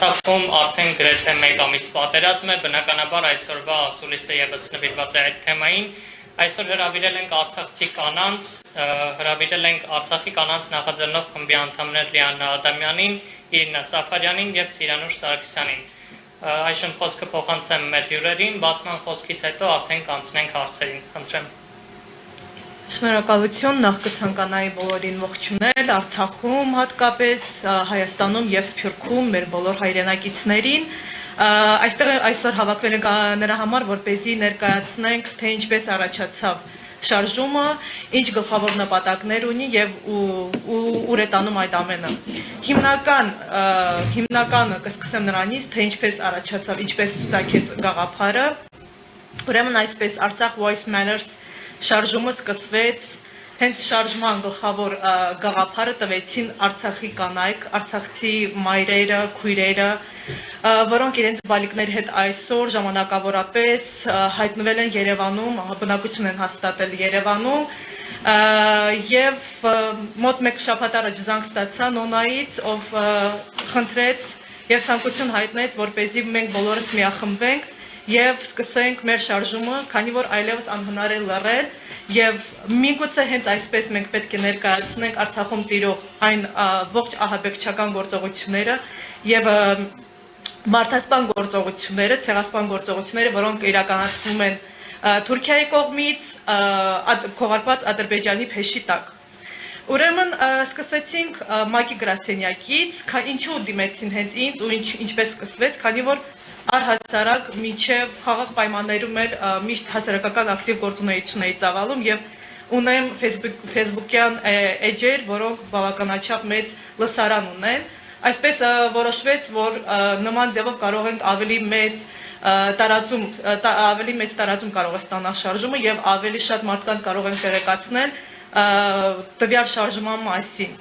Սակում արդեն գրեթե մեկ ամիս պատերազմ է, բնականաբար այսօրվա ասուլիսը եւս նվիրված է այդ թեմային։ Այսօր հրավիրել ենք Արցախցի կանանց, հրավիրել ենք Արցախի կանանց նախաձեռնող խմբի անդամներ Լիաննա Ադամյանին, Իրինա Սաֆարյանին եւ Սիրանուշ Սարգսյանին։ Այժմ խոսքը փոխանցեմ մեր հյուրերին, բացման խոսքից հետո արդեն կանցնենք հարցերին, խնդրեմ։ Շնորհակալություն, նախ կցանկանայի բոլորին ողջունել Արցախում, հատկապես Հայաստանում եւ Սփյուռքում մեր բոլոր հայրենակիցներին։ Այստեղ այսօր հավաքվել ենք նրա համար, որպեսզի ներկայացնենք, թե ինչպես առաջացավ շարժումը, ինչ գլխավոր նպատակներ ունի եւ ուր է տանում այդ ամենը։ Հիմնականը կսկսեմ նրանից, թե ինչպես առաջացավ, ինչպես ստացեց գաղափարը։ Ուրեմն այսպես Արցախ Voice Matters շարժումը սկսվեց, հենց շարժման գլխավոր գաղափարը տվեցին Արցախի կանայք, արցախցի մայրերը, քույրերը, որոնք իրենց բալիկների հետ այսօր ժամանակավորապես հայտնվել են Երևանում, բնակություն են հաստատել Երևանում, եւ մոտ մեկ շաբաթ առաջ զանգ ստացա Նոնայից, ով խնդրեց եւ ցանկություն հայտնեց, որպեսզի մենք բոլորս միախմբվենք եւ սկսենք մեր շարժումը, քանի որ այլևս անհնար է լռել եւ միգուցե հենց այսպես մենք պետք է ներկայացնենք Արցախում տիրող այն ողջ ահաբեկչական գործողությունները եւ մարդասպան գործողությունները, ցեղասպան գործողությունները, որոնք իրականացվում են Թուրքիայի կողմից, քողարկված Ադրբեջանի փեշի տակ։ Ուրեմն սկսեցինք Մակի գրասենյակից, ինչու դիմեցին հենց ինձ ու ինչպես սկսվեց, քանի որ առհասարակ մինչև խաղաղ պայմաններում էր միշտ հասարակական ակտիվ գործունեություն էի ծավալում եւ ունեմ Facebook-յան էջեր, որոնք բավականաչափ մեծ լսարան ունեն։ Այսպես որոշվեց, որ նման ձևով կարող ենք ավելի մեծ տարածում կարող է ստանալ շարժումը եւ ավելի շատ մարդկանց կարող ենք տեղեկացնել տվյալ շարժման մասին։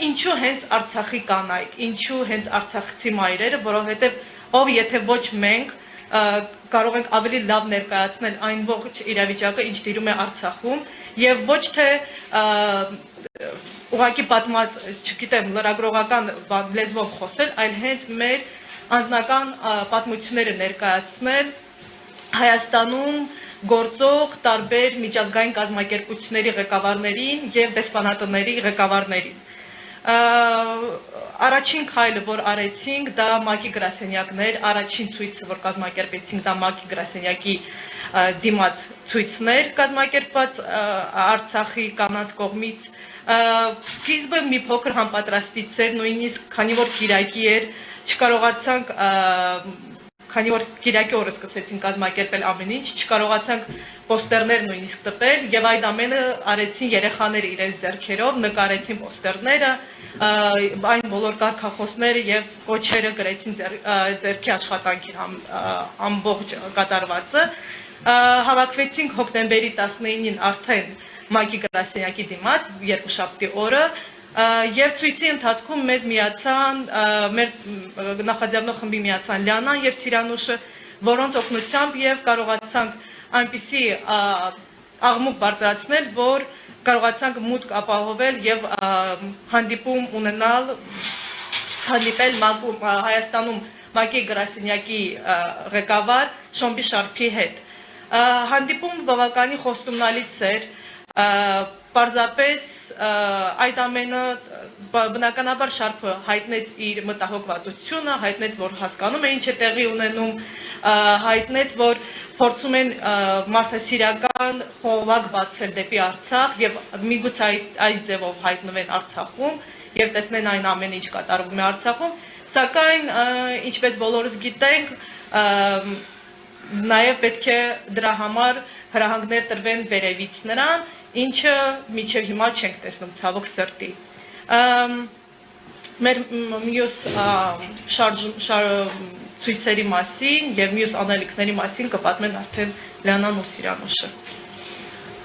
Ինչու հենց Արցախի կանայք, ինչու հենց արցախցի մայրերը, որովհետեւ ով եթե ոչ մենք կարող ենք ավելի լավ ներկայացնել այն ողջ իրավիճակը, ինչ տիրում է Արցախում եւ ոչ թե ուղղակի պատմած, չգիտեմ, լրագրողական լեզվով խոսել, այլ հենց մեր անձնական պատմությունները ներկայացնել Հայաստանում գործող տարբեր միջազգային կազմակերպությունների ղեկավարներին եւ դեսպանատների ղեկավարներին։ Առաջին քայլը, որ արեցինք, դա Մակի գրասենյակներ, առաջին ցույցը, որ կազմակերպեցինք, դա Մակի գրասենյակի դիմաց ցույցներ կազմակերպված Արցախի կանանց կողմից։ Սկիզբը մի փոքր համապատրաստից էր, նույնիսկ քանի որ Կիրակի էր, չկարողացանք, քանի որ Կիրակի օրը սկսեցին կազմակերպել ամեն ինչ, չկարողացանք պոստերներ նույնիսկ տպել եւ այդ ամենը արեցին երեխաները իրենց ձեռքերով, նկարեցին պոստերները, այն բոլոր կարգախոսները եւ կոչերը գրեցին ձեռքի աշխատանքի ամբողջ կատարվածը։ Հավաքվեցինք հոկտեմբերի 19-ին արդեն Մակի գրասենյակի դիմաց, երկուշաբթի օրը, եւ ցույցի ընթացքում մեզ միացան մեր նախաձեռնող խմբի միացան Լիանան եւ Սիրանուշը, որոնց օգնությամբ եւ կարողացանք այնպիսի աղմուկ բարձրացնել, որ կարողացանք մուտք ապահովել եւ հանդիպում ունենալ, հանդիպել Հայաստանում Մակի գրասենյակի ղեկավար Շոմբի Շարփի հետ։ Հանդիպումը բավականին խոստումնալից էր, պարզապես այդ ամենը բնականաբար Շարփը հայտնեց իր մտահոգվածությունը, հայտնեց, որ հասկանում է ինչ է տեղի ունենում, հայտնեց, որ փորձում են մարդասիրական խողովակ բացել դեպի Արցախ եւ միգուցե այդ ձևով հայտնվեն Արցախում եւ տեսնեն այն ամենը, ինչ կատարվում է Արցախում, սակայն ինչպես բոլորս գիտենք, նաեւ պետք է դրա համար հրահանգներ տրվեն վերևից նրան, ինչը մինչև հիմա չենք տեսնում ցավոք սրտի։ Մեր մյուս ցույցերի մասին եւ մյուս անելիքների մասին կպատմեն արդեն Լիանան ու Սիրանուշը։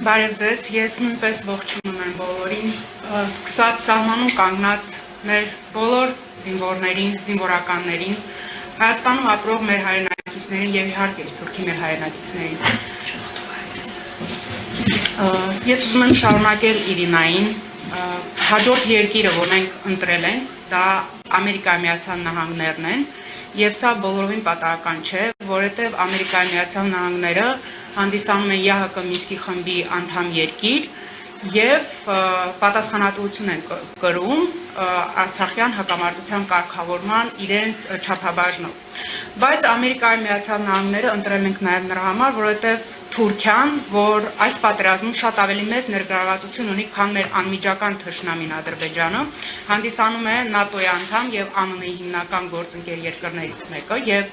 Բարև ձեզ, ես նույնպես ողջունում եմ բոլորին, սկսած սահմանում կանգնած մեր բոլոր զինվորներին, զինվորականներին, Հայաստանում ապրող մեր հայրենակիցներին եւ իհարկե Սփյուռքի մեր հայրենակիցներին։ Ես ուզում եմ շարունակել Իրինային, հաջորդ երկիրը, որ մենք ընտրել ենք, դա Ամերիկայի Միացյալ Նահանգներն են, եւ սա բոլորովին պատահական չէ, որովհետեւ Ամերիկայի Միացյալ Նահանգները հանդիսանում են ԵՀԿ Մինսկի խմբի անդամ երկիր եւ պատասխանատվություն են կրում Արցախյան հակամարտության կարգավորման իրենց չափաբաժնով։ Բայց Ամերիկայի Միացյալ Նահանգները ընտրել ենք նաեւ նրա համար, որովհետեւ Թուրքիան, որ այս պատերազմում շատ ավելի մեծ ներգրավվածություն ունի, քան մեր անմիջական թշնամին Ադրբեջանը, հանդիսանում է ՆԱՏՕ-ի անդամ եւ ԱՄՆ-ի հիմնական գործընկեր երկրներից մեկը եւ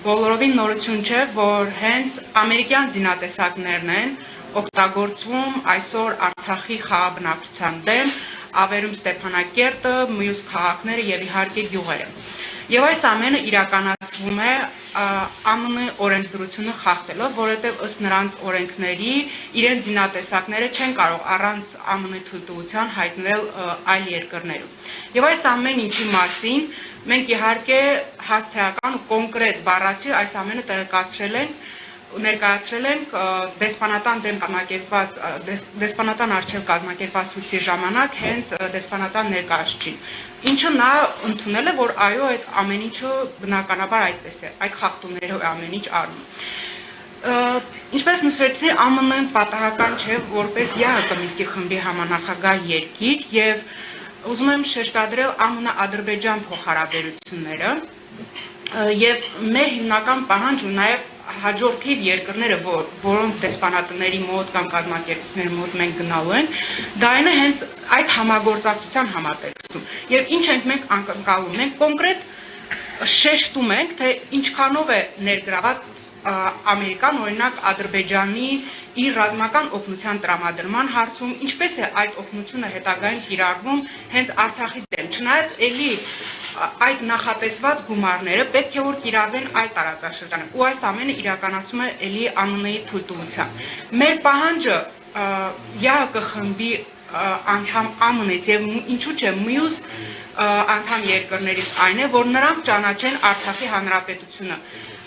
բոլորովին նորություն չէ, որ հենց ամերիկյան զինատեսակներն են օգտագործվում այսօր Արցախի խաղաբնակչության դեմ, ավերում Ստեփանակերտը, մյուս քաղաքները եւ իհարկե գյուղերը։ Եվ այս ամենը իրականացվում է ԱՄՆ օրենսդրությունը խախտելով, որովհետև ըստ նրանց օրենքների իրենց զինատեսակները չեն կարող առանց ԱՄՆ թույլտվության հայտնել այլ երկրներում։ Եվ այս ամեն ինչի մասին մենք իհարկե հասցեական ու կոնկրետ բառացի այս ամենը ներկայացրել ենք դեսպանատան դեմ կազմակերպված դեսպանատան արչև կազմակերպված ցույցի ժամանակ հենց դեսպանատան ներկայացուցիչին, ինչը նա ընդունել է, որ այո, այդ ամեն ինչը բնականաբար այդպես է, այդ խախտումներով ամեն ինչ արվում։ Ինչպես նշեցի, ԱՄՆ-ն պատահական չէ, որպես ԵՀԿ Մինսկի խմբի համանախագահ երկիր եւ ուզում եմ շեշտադրել ԱՄՆ-Ադրբեջան փոխհարաբերությունները եւ մեր հիմնական պահանջը նաեւ հաջորդիվ երկրները, որոնց դեսպանատների մոտ կամ կազմակերպությունների մոտ մենք գնալու ենք, դա այն է հենց այդ համագործակցության համատեքստում։ Եվ ինչ ենք մենք անկնկալում, մենք կոնկրետ շեշտում ենք, թե ինչքանով է ներգրաված Ամերիկան, օրինակ Ադրբեջանի իր ռազմական օգնության տրամադրման հարցում, ինչպես է այդ օգնությունը հետագայում կիրառվում հենց Արցախի դեմ։ Չնայած էլի այդ նախատեսված գումարները պետք է որ կիրառվեն այլ տարածաշրջանում, ու այս ամենը իրականացում է էլի ԱՄՆ-ի թույլտվությամբ։ Մեր պահանջը ԵՀԿ խմբի անդամ ԱՄՆ-ից եւ ինչու՞ չէ մյուս անդամ երկրներից այն է, որ նրանք ճանաչեն Արցախի հանրապետությունը։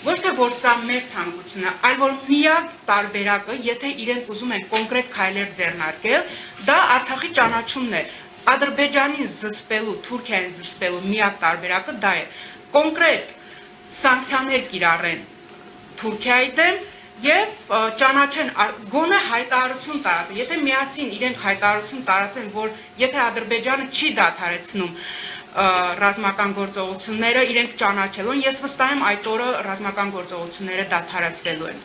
Ոչ թե որ սա մեր ցանկությունն է, այլ որ միակ տարբերակը, եթե իրենք ուզում են կոնկրետ քայլեր ձեռնարկել, դա Արցախի ճանաչումն է։ Ադրբեջանին զսպելու, Թուրքիային զսպելու միակ տարբերակը դա է։ Կոնկրետ սանկցիաներ կիրառեն Թուրքիայի դեմ եւ ճանաչեն գոնե հայտարարություն տարածեն։ Եթե միասին իրենք հայտարարություն տարածեն, որ եթե Ադրբեջանը չի դադարեցնում ռազմական գործողությունները իրենք ճանաչելու են, ես վստահ եմ այդ օրը ռազմական գործողությունները դադարեցվելու են։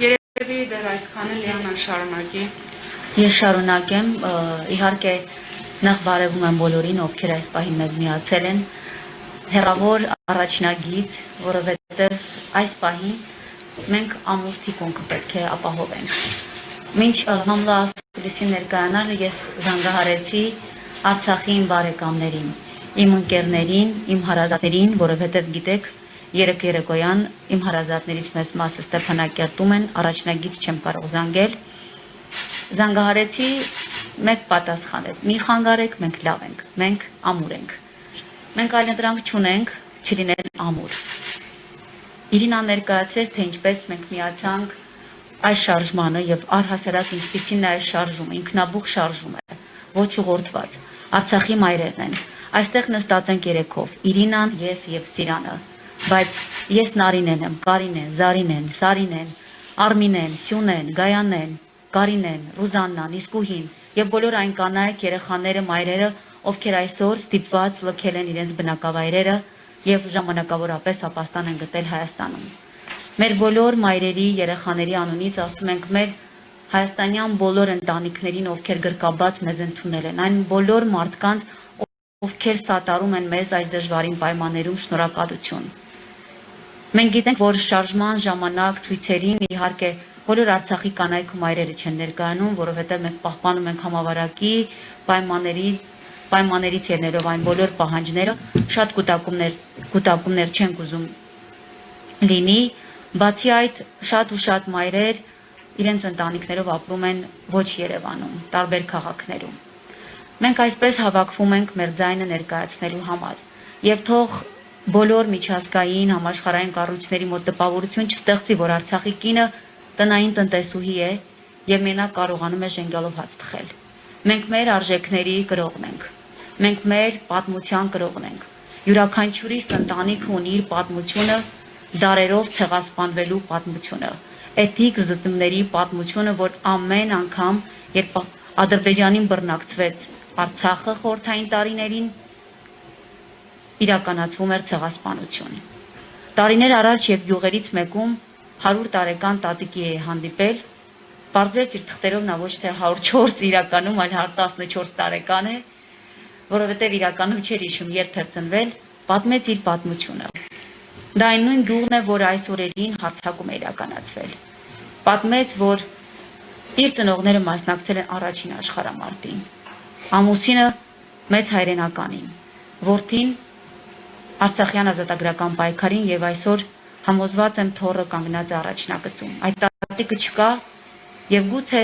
Երևի դեռ այսքանը Լիանան շարունակի։ Ես շարունակեմ, իհարկե նախ բարևում եմ բոլորին, ովքեր այս պահին մեզ միացել են, հեռավոր առաջնագից, որովհետև այս պահին մենք ամուր թիկունքը պետք է ապահովենք։ Մինչ Համլա ասուլիսի ներկայանալը ես զանգահարեցի Արցախի իմ բարեկամներին, իմ ընկերներին, իմ հարազատներին, որովհետև գիտեք, երեկոյան իմ հարազատներից մեծ մասը Ստեփանակերտում են, առաջնագից չեմ կարող զանգել։ Զանգահարեցի, մեկ պատասխան է, մի խանգարեք, մենք լավ ենք, մենք ամուր ենք։ Մենք այլընտրանք չունենք, չլինել ամուր։ Իրինա ներկայացրեց, թե ինչպես մենք միացանք այս շարժմանը եւ առհասարակ ինչպիսին է այս շարժումը, ինքնաբուխ շարժում է, ոչ ուղղորդված։ Արցախի մայրերն են։ Այստեղ նստած ենք երեքով, Իրինան, ես եւ Սիրանը, բայց ես Նարինեն եմ, Կարինեն, Զարինեն, Սարինեն, Արմինեն, Սյունեն, Գայանեն, Կարինեն, Ռուզաննան, Իսկուհին եւ բոլոր այն կանայք, երեխաները, մայրերը, ովքեր այսօր ստիպված լքել են իրենց բնակավայրերը եւ ժամանակավորապես ապաստան են գտել Հայաստանում։ Մեր բոլոր մայրերի, երեխաների անունից ասում ենք մեր հայաստանյան բոլոր ընտանիքներին, ովքեր գրկաբաց մեզ ընդունել են, այն բոլոր մարդկանց, ովքեր սատարում են մեզ այս դժվարին պայմաններում, շնորհակալություն։ Մենք գիտենք, որ շարժման ժամանակ ցույցերին իհարկե բոլոր Արցախի կանայք ու մայրերը չեն ներկայանում, որովհետև մենք պահպանում ենք համավարակի պայմաններից ելնելով այն բոլոր պահանջները, շատ կուտակումներ չենք ուզում լինի, բացի այդ շատ ու շատ մայրեր իրենց ընտանիքներով ապրում են ոչ Երևանում, տարբեր քաղաքներում։ Մենք այսպես հավաքվում ենք մեր ձայնը ներկայացնելու համար եւ թող բոլոր միջազգային համաշխարհային կառույցների մոտ տպավորություն չստեղծի, որ Արցախի կինը տնային տնտեսուհի է եւ մենակ կարողանում է ժենգյալով հաց թխել։ Մենք մեր արժեքների կրողն ենք։ Մենք մեր պատմության կրողն ենք։ Յուրաքանչյուրի ընտանիքը ունի իր պատմությունը, դարերով ցեղասպանվելու պատմությունը, էթիկ զտումների պատմությունը, որ ամեն անգամ, երբ Ադրբեջանին բռնակցվեց Արցախը խորհրդային տարիներին, իրականացվում էր ցեղասպանություն։ Տարիներ առաջ եւ գյուղերից մեկում 100 տարեկան տատիկի է հանդիպել, բարձրեց իր թղթերով նա ոչ թե 104 իրականում, այլ 114 տարեկան է, որովհետեւ իրականում չէր հիշում երբ էր ծնվել, պատմեց իր պատմությունը։ Դա այն նույն գյուղն է, որ այս օրերին հարձակում է իրականացվել։ Պատմեց, որ իր ծնողները մասնակցել են առաջին աշխարհամարտին, ամուսինը մեծ հայրենականին, որդին Արցախյան ազատագրական պայքարին եւ այսօր համոզված եմ թորը կանգնած է առաջնակցում։ Այդ տատիկը չկա եւ գուցե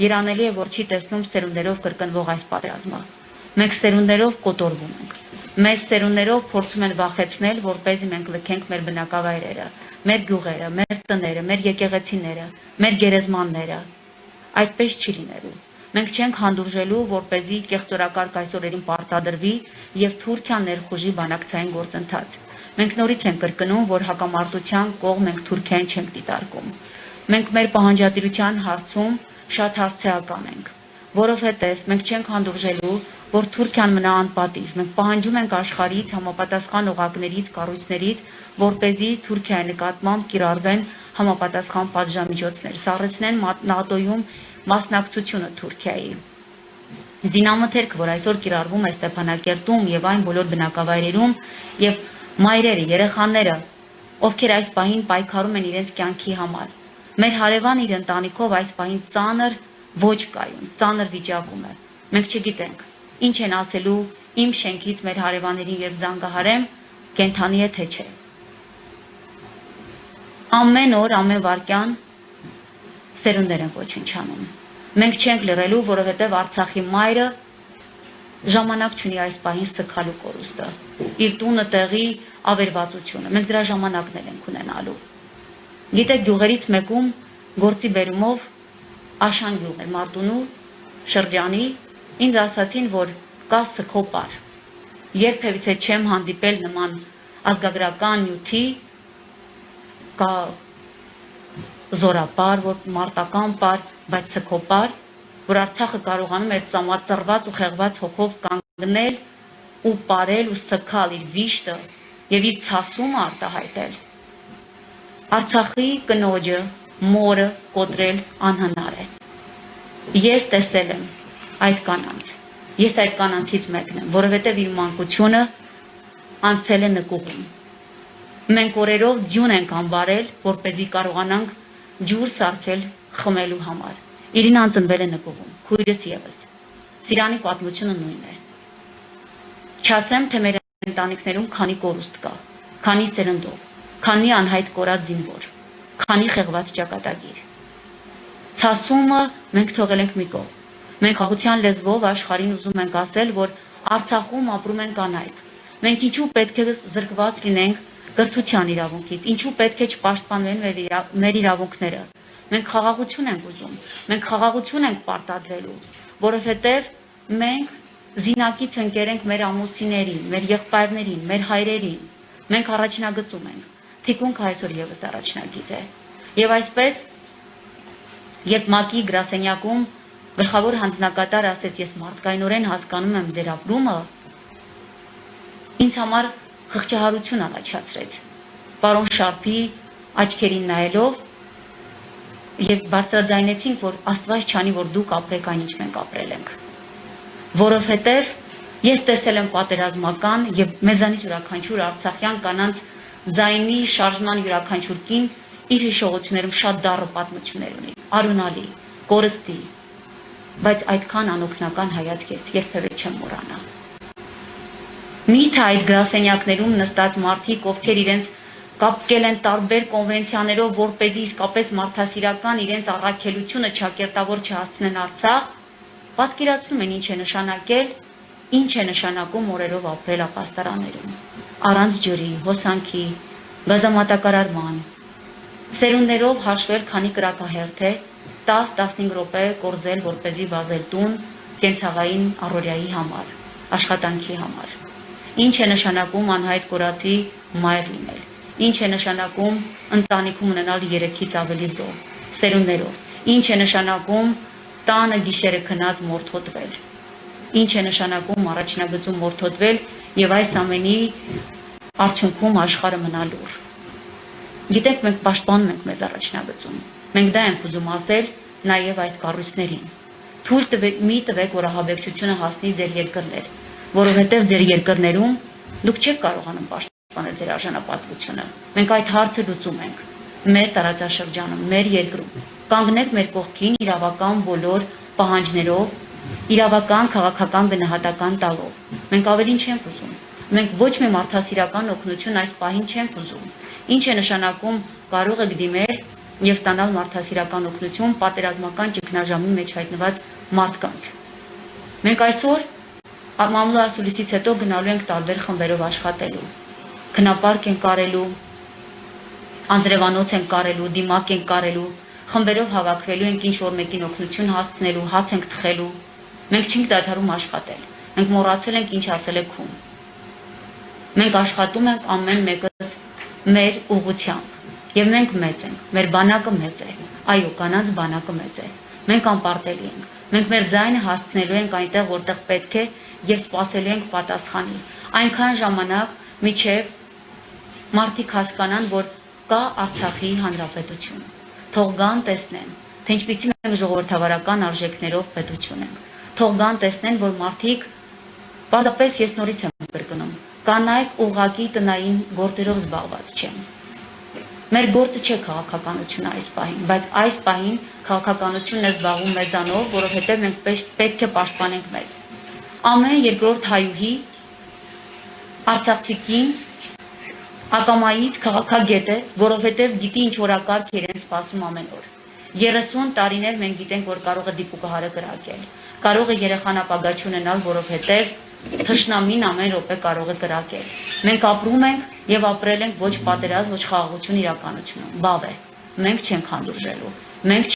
երանելի է, որ չի տեսնում սերունդերով կրկնվող այս պատերազմը։ Մենք սերունդերով կոտորվում ենք։ Մեզ սերունդերով փորձում են վախեցնել, որպեսզի մենք լքենք մեր բնակավայրերը, մեր գյուղերը, մեր տները, մեր եկեղեցիները, մեր գերեզմանները։ Այդպես չի լինելու։ Մենք չենք հանդուրժելու, որպեսզի կեղծորակարգ այսօրերին պարտադրվի եւ Թուրքիան ներխուժի բանակցային գործընթաց։ Մենք նորից ենք կրկնում, որ հակամարտության կողմ ենք Թուրքիան չենք դիտարկում։ Մենք մեր պահանջատիրության հարցում շատ հասցեական ենք, որովհետեւ մենք չենք հանդուրժելու, որ Թուրքիան մնա անպատիվ։ Մենք պահանջում ենք աշխարհից համապատասխան օղակներից, կառույցներից, որպեսզի Թուրքիայի նկատմամբ կիրառվեն համապատասխան պատժամիջոցներ, սառեցնեն ՆԱՏՕ-ում մասնակցությունը Թուրքիայի։ Զինամթերքը, որ այսօր կիրառվում է Ստեփանակերտում եւ այն բոլոր բնակավայրերում եւ մայրերը, երեխաները, ովքեր այս պահին պայքարում են իրենց կյանքի համար։ Մեր հարևան իր ընտանիքով այս պահին ծանր ոչ կայուն, ծանր վիճակում է։ Մենք չգիտենք ինչ են ասելու իմ շենքից մեր հարևաններին եւ զանգահարեմ, կենթանի է թե չէ։ Ամեն օր, ամեն վայրկյան սերունդեր են ոչնչանում։ Մենք չենք լռելու, որովհետև Արցախի մայրը ժամանակ չունի այս պահին սգալու կորուստը, իր տունը տեղի ավերվածությունը։ Մենք դրա ժամանակն ենք ունենալու։ Գիտեք, գյուղերից մեկում գործի բերումով Աշան գյուղ է, Մարտունու շրջանի, ինձ ասացին, որ կա սգոպար։ Երբևիցե չեմ հանդիպել նման ազգագրական նյութի, կա զորապար, որ մարտական պար, բայց սգոպար, որ Արցախը կարողանում էր ծամածրված ու խեղված հոգով կանգնել ու պարել ու սգալ իր վիշտը եւ իր ցասումը արտահայտել։ Արցախի կնոջը, մորը կոտրել անհնար է։ Ես տեսել եմ այդ կանանց։ Ես այդ կանանցից մեկն եմ, որովհետեւ իր մանկությունը անցել է նկուղում։ Մենք օրերով ձյուն ենք անվարել, որպեսզի կարողանանք ջուր սարքել խմելու համար։ Իրին անծնվել է նկուղում, քույրս եւս։ Սիրանի պատմությունը նույնն է։ Չասեմ, թե մեր ընտանիքներում քանի կորուստ կա, քանի սերնդով, քանի անհայտ կորած զինվոր, քանի խեղված ճակատագիր։ Ցասումը մենք թողել ենք մի կողմ։ Մենք խաղաղության լեզվով աշխարհին ուզում ենք ասել, որ Արցախում ապրում են կանայք։ Մենք ինչու պետք է զրկված լինենք կրթության իրավունքից, ինչու պետք է չպաշտպանվեն մեր իրավունքները։ Մենք խաղաղություն ենք ուզում, մենք խաղաղություն ենք պարտադրելու, որովհետև մենք զինակից ընկերենք մեր ամուսիներին, մեր եղբայրներին, մեր հայրերին։ Մենք առաջնագծում ենք։ Թիկունքը այսօր եւս առաջնագիծ է։ Եվ այսպես, երբ ՄԱԿ-ի գրասենյակում գլխավոր հանձնակատար ասեց, ես մարդկայնորեն հասկանում եմ ձեր ապրումը, ինձ համար խղճահարություն առաջացրեց։ Պարոն Շարփի աչքերին նայելով եւ բարձրաձայնեցինք, որ Աստված չանի, որ դուք ապրեք այն, ինչ մենք ապրել ենք։ Որովհետեւ ես տեսել եմ պատերազմական եւ մեզանից յուրաքանչյուր արցախյան կանանց ձայնի շարժման յուրաքանչյուր կին իր հիշողություններում շատ դառը պատմություններ ունի, արունալի, կորստի, բայց այդքան անօգնական հայացք ես երբևէ չեմ մոռանա։ Միթե այդ գրասենյակներում նստած մարդիկ, ովքեր իրենց կապկել են տարբեր կոնվենցիաներով, որպեսզի իսկապես մարդասիրական իրենց առաքելությունը ճակերտավոր չհասցնեն Արցախ, պատկերացնում են ինչ է նշանակել, ինչ է նշանակում օրերով ապրել ապաստարաններում, առանց ջրի, հոսանքի, գազամատակարարման, սերունդներով հաշվել, քանի կրակահերթ է, 10-15 րոպե կորզել, որպեսզի վազել տուն, կենցաղային առօրյայի համար, աշխատանքի համար։ Ինչ է նշանակում անհայտ կորածի մայր լինել։ Ինչ է նշանակում ընտանիքում ունենալ 3-ից ավելի զոհ, սերունդներով։ Ինչ է նշանակում տանը գիշերը քնած մորթոտվել։ Ինչ է նշանակում առաջնագծում մորթոտվել եւ այս ամենի արդյունքում աշխարհը մնա լուր։ Գիտեք, մենք պաշտպանում ենք մեզ առաջնագծում։ Մենք դա ենք ուզում ասել նաեւ այդ կառույցներին։ Թույլ տվեք, որ ահաբեկչությունը հասնի ձեր երկրներ, որովհետեւ ձեր երկրներում դուք չեք կարողանում պաշտպանել ձեր արժանապատվությունը։ Մենք այդ հարցը լուծում ենք մեր տարածաշրջանում, մեր երկրում։ Կանգնեք մեր կողքին իրավական բոլոր պահանջներով, իրավական քաղաքական գնահատական տալով։ Մենք ավելին չենք ուզում։ Մենք ոչ մի մարդասիրական օգնություն այս պահին չենք ուզում։ Ինչ է նշանակում կարող եք դիմել եւ ստանալ մարդասիրական օգնություն պատերազմական ճգնաժամի մեջ հայտնված մարդկանց։ Մենք այսօր մամուլի ասուլիսից հետո գնալու ենք տարբեր խմբերով աշխատելու։ Քնապարկ ենք կարելու, անձրևանոց ենք կարելու, դիմակ ենք կարելու, խմբերով հավաքվելու ենք ինչ-որ մեկին օգնություն հասցնելու, հաց ենք թխելու։ Մենք չենք դադարում աշխատել։ Մենք մոռացել ենք ինչ ասել է քուն։ Մենք աշխատում ենք ամեն մեկս մեր ուղղությամբ։ Եվ մենք մեծ ենք, մեր բանակը մեծ է, այո, կանանց բանակը մեծ է, մենք անպարտելի ենք, մենք մեր ձայնը հասցնելու ենք այնտեղ, որտեղ պետք է եւ սպասելու ենք պատասխանի, այնքան ժամանակ, միջև մարդիկ հասկանան, որ կա Արցախի հանրապետություն, թող գան տեսնեն, թե ինչպիսի մենք ժողովրդավարական արժեքներով պետություն ենք, թող գան տեսնեն, որ մարդիկ, պարզապես ես նորից եմ կրկնում, կանայք ուղղակի տնային գործերով զբաղված չեն։ Մեր գործը չէ քաղաքականությունը այս պահին, բայց այս պահին քաղաքականությունն է զբաղվում մեզանով, որովհետև մենք պետք է պաշտպանենք մեզ։ Ամեն երկրորդ հայուհի արցախցիքին ակամայից քաղաքագետ է, որովհետև գիտի ինչ օրակարգ իրեն սպասում ամեն օր։ 30 տարիներ մենք գիտենք, որ կարող է դիպուկահարը կրակել, կարող է երեխան ապագա չունենալ, որովհետև թշնամին ամեն րոպե կարող է կրակել։ Մենք ապրում ենք եւ ապրել ենք ոչ պատերազմ, ոչ խաղաղություն իրականությունում։ Բավ է։ Մենք չենք հանդուրժելու։ Մենք